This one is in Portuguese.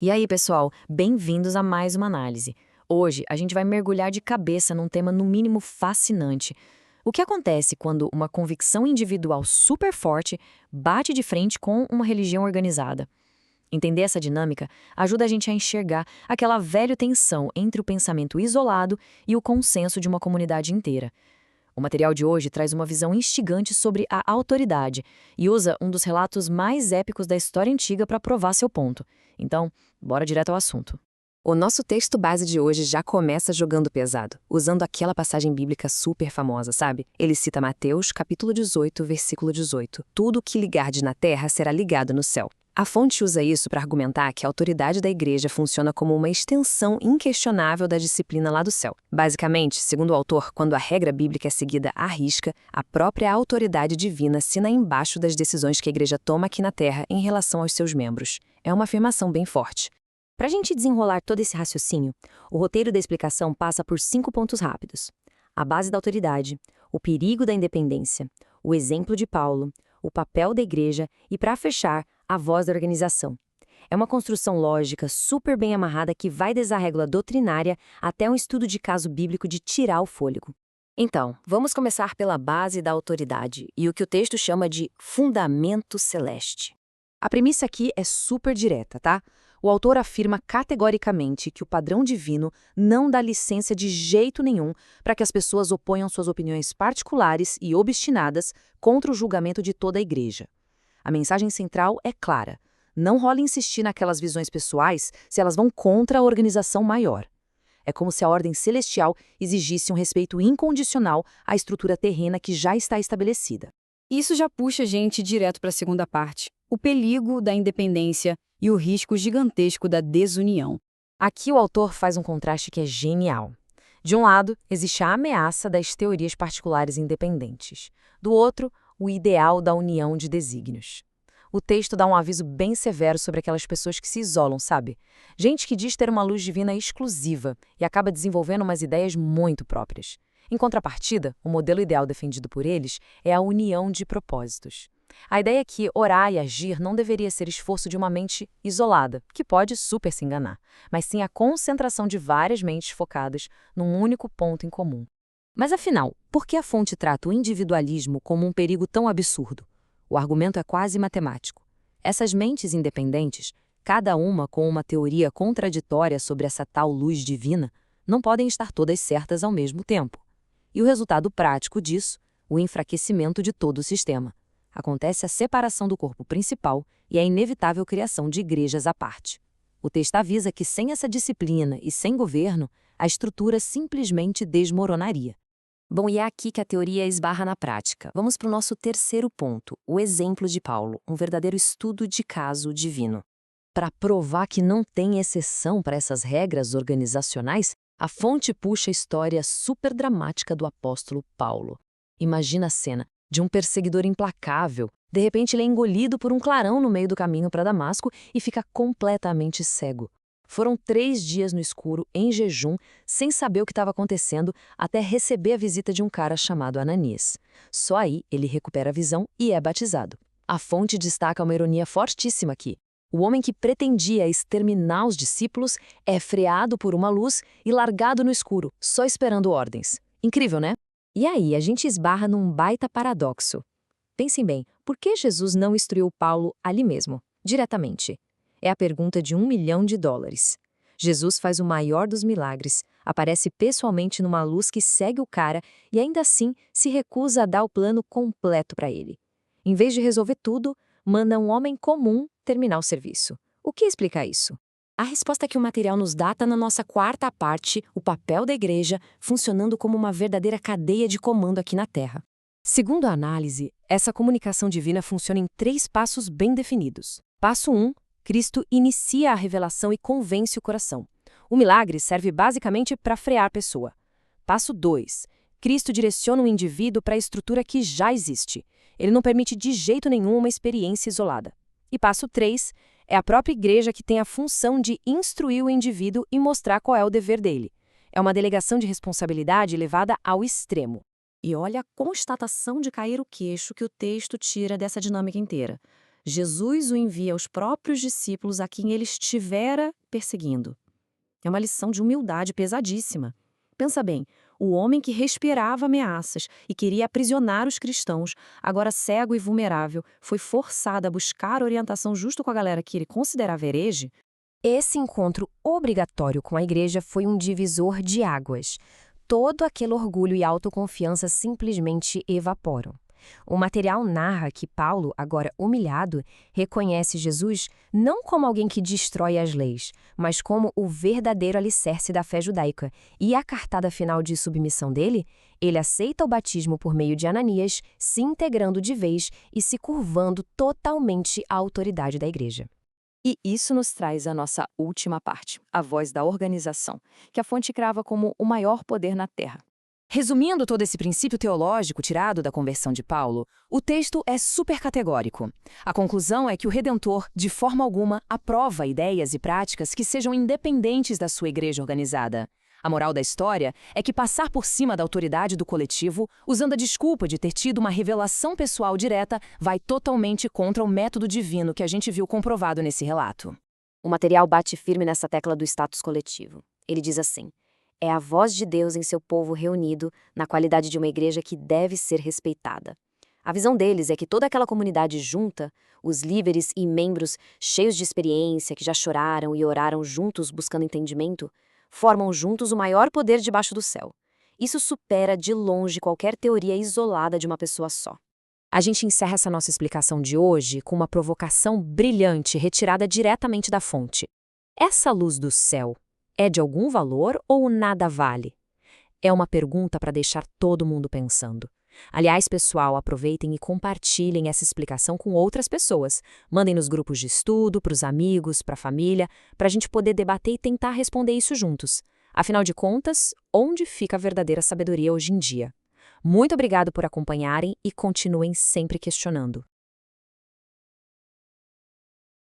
E aí, pessoal, bem-vindos a mais uma análise. Hoje, a gente vai mergulhar de cabeça num tema no mínimo fascinante. O que acontece quando uma convicção individual super forte bate de frente com uma religião organizada? Entender essa dinâmica ajuda a gente a enxergar aquela velha tensão entre o pensamento isolado e o consenso de uma comunidade inteira. O material de hoje traz uma visão instigante sobre a autoridade e usa um dos relatos mais épicos da história antiga para provar seu ponto. Então, bora direto ao assunto. O nosso texto base de hoje já começa jogando pesado, usando aquela passagem bíblica super famosa, sabe? Ele cita Mateus, capítulo 18, versículo 18. Tudo o que ligardes na terra será ligado no céu. A fonte usa isso para argumentar que a autoridade da igreja funciona como uma extensão inquestionável da disciplina lá do céu. Basicamente, segundo o autor, quando a regra bíblica é seguida à risca, a própria autoridade divina assina embaixo das decisões que a igreja toma aqui na terra em relação aos seus membros. É uma afirmação bem forte. Para a gente desenrolar todo esse raciocínio, o roteiro da explicação passa por 5 pontos rápidos: a base da autoridade, o perigo da independência, o exemplo de Paulo, o papel da igreja e, para fechar, a voz da organização. É uma construção lógica super bem amarrada que vai desde a régua doutrinária até um estudo de caso bíblico de tirar o fôlego. Então, vamos começar pela base da autoridade e o que o texto chama de fundamento celeste. A premissa aqui é super direta, tá? O autor afirma categoricamente que o padrão divino não dá licença de jeito nenhum para que as pessoas oponham suas opiniões particulares e obstinadas contra o julgamento de toda a igreja. A mensagem central é clara: não rola insistir naquelas visões pessoais se elas vão contra a organização maior. É como se a ordem celestial exigisse um respeito incondicional à estrutura terrena que já está estabelecida. Isso já puxa a gente direto para a segunda parte, o perigo da independência e o risco gigantesco da desunião. Aqui o autor faz um contraste que é genial. De um lado, existe a ameaça das teorias particulares independentes. Do outro, o ideal da união de desígnios. O texto dá um aviso bem severo sobre aquelas pessoas que se isolam, sabe? Gente que diz ter uma luz divina exclusiva e acaba desenvolvendo umas ideias muito próprias. Em contrapartida, o modelo ideal defendido por eles é a união de propósitos. A ideia é que orar e agir não deveria ser esforço de uma mente isolada, que pode super se enganar, mas sim a concentração de várias mentes focadas num único ponto em comum. Mas afinal, por que a fonte trata o individualismo como um perigo tão absurdo? O argumento é quase matemático. Essas mentes independentes, cada uma com uma teoria contraditória sobre essa tal luz divina, não podem estar todas certas ao mesmo tempo. E o resultado prático disso, o enfraquecimento de todo o sistema. Acontece a separação do corpo principal e a inevitável criação de igrejas à parte. O texto avisa que sem essa disciplina e sem governo, a estrutura simplesmente desmoronaria. Bom, e é aqui que a teoria esbarra na prática. Vamos para o nosso terceiro ponto, o exemplo de Paulo, um verdadeiro estudo de caso divino. Para provar que não tem exceção para essas regras organizacionais, a fonte puxa a história super dramática do apóstolo Paulo. Imagina a cena de um perseguidor implacável. De repente ele é engolido por um clarão no meio do caminho para Damasco e fica completamente cego. Foram 3 dias no escuro, em jejum, sem saber o que estava acontecendo, até receber a visita de um cara chamado Ananias. Só aí ele recupera a visão e é batizado. A fonte destaca uma ironia fortíssima aqui. O homem que pretendia exterminar os discípulos é freado por uma luz e largado no escuro, só esperando ordens. Incrível, né? E aí a gente esbarra num baita paradoxo. Pensem bem, por que Jesus não instruiu Paulo ali mesmo, diretamente? É a pergunta de $1 milhão. Jesus faz o maior dos milagres, aparece pessoalmente numa luz que segue o cara e ainda assim se recusa a dar o plano completo para ele. Em vez de resolver tudo, manda um homem comum terminar o serviço. O que explica isso? A resposta que o material nos dá está na nossa quarta parte, o papel da igreja, funcionando como uma verdadeira cadeia de comando aqui na Terra. Segundo a análise, essa comunicação divina funciona em 3 passos bem definidos. Passo 1. Cristo inicia a revelação e convence o coração. O milagre serve basicamente para frear a pessoa. Passo 2. Cristo direciona o indivíduo para a estrutura que já existe. Ele não permite de jeito nenhum uma experiência isolada. E passo 3. É a própria igreja que tem a função de instruir o indivíduo e mostrar qual é o dever dele. É uma delegação de responsabilidade levada ao extremo. E olha a constatação de cair o queixo que o texto tira dessa dinâmica inteira. Jesus o envia aos próprios discípulos a quem ele estivera perseguindo. É uma lição de humildade pesadíssima. Pensa bem, o homem que respirava ameaças e queria aprisionar os cristãos, agora cego e vulnerável, foi forçado a buscar orientação justo com a galera que ele considerava herege. Esse encontro obrigatório com a igreja foi um divisor de águas. Todo aquele orgulho e autoconfiança simplesmente evaporam. O material narra que Paulo, agora humilhado, reconhece Jesus não como alguém que destrói as leis, mas como o verdadeiro alicerce da fé judaica. E a cartada final de submissão dele, ele aceita o batismo por meio de Ananias, se integrando de vez e se curvando totalmente à autoridade da igreja. E isso nos traz a nossa última parte, a voz da organização, que a fonte crava como o maior poder na Terra. Resumindo todo esse princípio teológico tirado da conversão de Paulo, o texto é super categórico. A conclusão é que o Redentor, de forma alguma, aprova ideias e práticas que sejam independentes da sua igreja organizada. A moral da história é que passar por cima da autoridade do coletivo, usando a desculpa de ter tido uma revelação pessoal direta, vai totalmente contra o método divino que a gente viu comprovado nesse relato. O material bate firme nessa tecla do status coletivo. Ele diz assim: é a voz de Deus em seu povo reunido, na qualidade de uma igreja que deve ser respeitada. A visão deles é que toda aquela comunidade junta, os líderes e membros cheios de experiência, que já choraram e oraram juntos buscando entendimento, formam juntos o maior poder debaixo do céu. Isso supera de longe qualquer teoria isolada de uma pessoa só. A gente encerra essa nossa explicação de hoje com uma provocação brilhante retirada diretamente da fonte. Essa luz do céu é de algum valor ou nada vale? É uma pergunta para deixar todo mundo pensando. Aliás, pessoal, aproveitem e compartilhem essa explicação com outras pessoas. Mandem nos grupos de estudo, para os amigos, para a família, para a gente poder debater e tentar responder isso juntos. Afinal de contas, onde fica a verdadeira sabedoria hoje em dia? Muito obrigado por acompanharem e continuem sempre questionando.